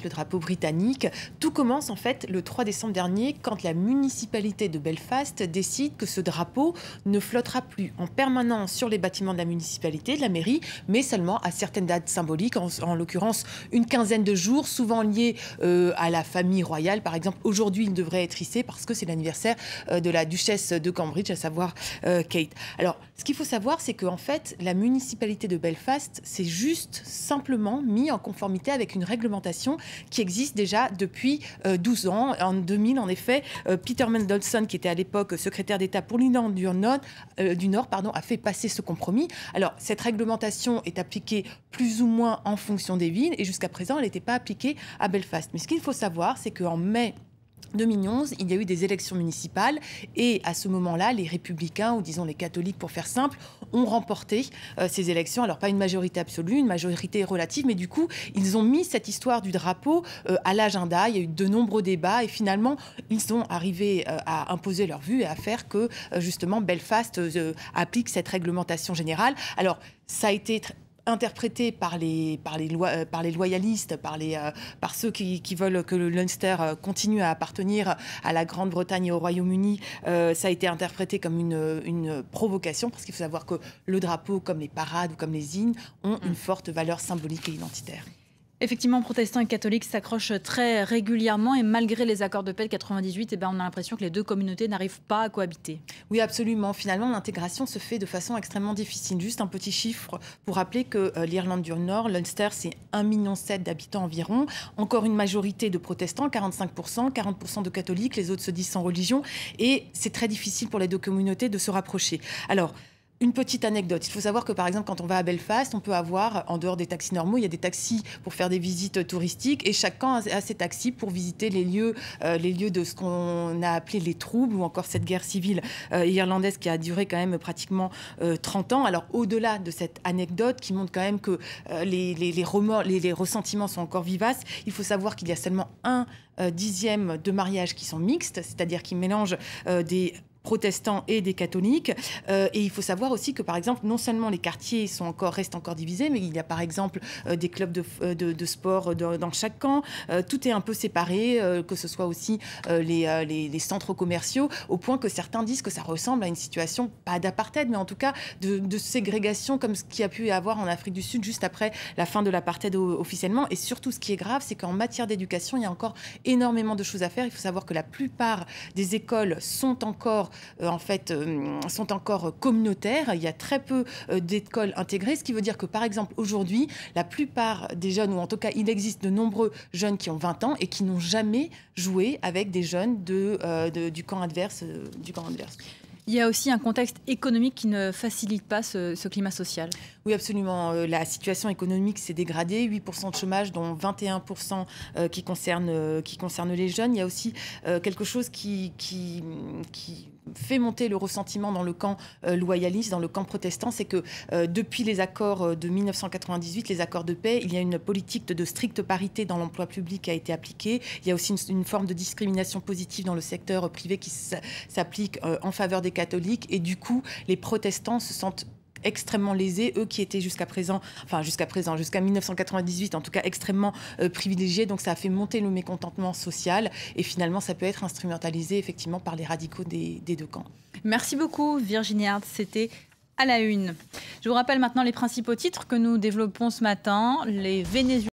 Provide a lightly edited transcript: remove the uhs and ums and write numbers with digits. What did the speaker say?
le drapeau britannique. Tout commence en fait le 3 décembre dernier quand la municipalité de Belfast décide que ce drapeau ne flottera plus en permanence sur les bâtiments de la municipalité, de la mairie, mais seulement à certaines dates symboliques, en l'occurrence une quinzaine de jours, souvent liés à la famille royale. Par exemple, aujourd'hui, il devrait être hissé parce que c'est l'anniversaire de la duchesse de Cambridge, à savoir Kate. Alors, ce qu'il faut savoir, c'est qu'en fait, la municipalité de Belfast s'est juste simplement mis en conformité avec une réglementation qui existe déjà depuis 12 ans. En 2000, en effet, Peter Mandelson, qui était à l'époque secrétaire d'État pour l'Irlande du Nord, a fait passer ce compromis. Alors, cette réglementation est appliquée plus ou moins en fonction des villes et jusqu'à présent, elle n'était pas appliquée à Belfast. Mais ce qu'il faut savoir, c'est qu'en mai 2011, il y a eu des élections municipales et à ce moment-là, les républicains, ou disons les catholiques pour faire simple, ont remporté ces élections. Alors pas une majorité absolue, une majorité relative, mais du coup, ils ont mis cette histoire du drapeau à l'agenda. Il y a eu de nombreux débats et finalement, ils sont arrivés à imposer leur vue et à faire que justement Belfast applique cette réglementation générale. Alors ça a été interprété par les loyalistes, par ceux qui veulent que le Leinster continue à appartenir à la Grande-Bretagne et au Royaume-Uni. Ça a été interprété comme une provocation, parce qu'il faut savoir que le drapeau, comme les parades ou comme les hymnes, ont une forte valeur symbolique et identitaire. Effectivement, protestants et catholiques s'accrochent très régulièrement et malgré les accords de paix de 98, on a l'impression que les deux communautés n'arrivent pas à cohabiter. Oui, absolument. Finalement, l'intégration se fait de façon extrêmement difficile. Juste un petit chiffre pour rappeler que l'Irlande du Nord, l'Ulster, c'est 1,7 million d'habitants environ. Encore une majorité de protestants, 45%, 40% de catholiques, les autres se disent sans religion. Et c'est très difficile pour les deux communautés de se rapprocher. Alors, une petite anecdote. Il faut savoir que, par exemple, quand on va à Belfast, on peut avoir, en dehors des taxis normaux, il y a des taxis pour faire des visites touristiques et chacun a ses taxis pour visiter les lieux de ce qu'on a appelé les troubles ou encore cette guerre civile irlandaise qui a duré quand même pratiquement 30 ans. Alors, au-delà de cette anecdote qui montre quand même que les ressentiments sont encore vivaces, il faut savoir qu'il y a seulement 1/10 de mariages qui sont mixtes, c'est-à-dire qui mélangent des protestants et des catholiques. Et il faut savoir aussi que, par exemple, non seulement les quartiers restent encore divisés, mais il y a par exemple des clubs de sport dans chaque camp. Tout est un peu séparé, que ce soit aussi les centres commerciaux, au point que certains disent que ça ressemble à une situation, pas d'apartheid, mais en tout cas de ségrégation, comme ce qu'il y a pu y avoir en Afrique du Sud juste après la fin de l'apartheid officiellement. Et surtout, ce qui est grave, c'est qu'en matière d'éducation, il y a encore énormément de choses à faire. Il faut savoir que la plupart des écoles sont encore communautaires. Il y a très peu d'écoles intégrées, ce qui veut dire que, par exemple, aujourd'hui, la plupart des jeunes, ou en tout cas, il existe de nombreux jeunes qui ont 20 ans et qui n'ont jamais joué avec des jeunes du camp adverse. Il y a aussi un contexte économique qui ne facilite pas ce climat social. Oui, absolument. La situation économique s'est dégradée. 8% de chômage, dont 21% qui concerne les jeunes. Il y a aussi quelque chose qui fait monter le ressentiment dans le camp loyaliste, dans le camp protestant, c'est que depuis les accords de 1998, les accords de paix, il y a une politique de stricte parité dans l'emploi public qui a été appliquée. Il y a aussi une forme de discrimination positive dans le secteur privé qui s'applique en faveur des catholiques. Et du coup, les protestants se sentent extrêmement lésés, eux qui étaient jusqu'à 1998 en tout cas extrêmement privilégiés. Donc ça a fait monter le mécontentement social et finalement ça peut être instrumentalisé effectivement par les radicaux des deux camps. Merci beaucoup Virginie Hart, c'était à la une. Je vous rappelle maintenant les principaux titres que nous développons ce matin. Les Vénézuéliens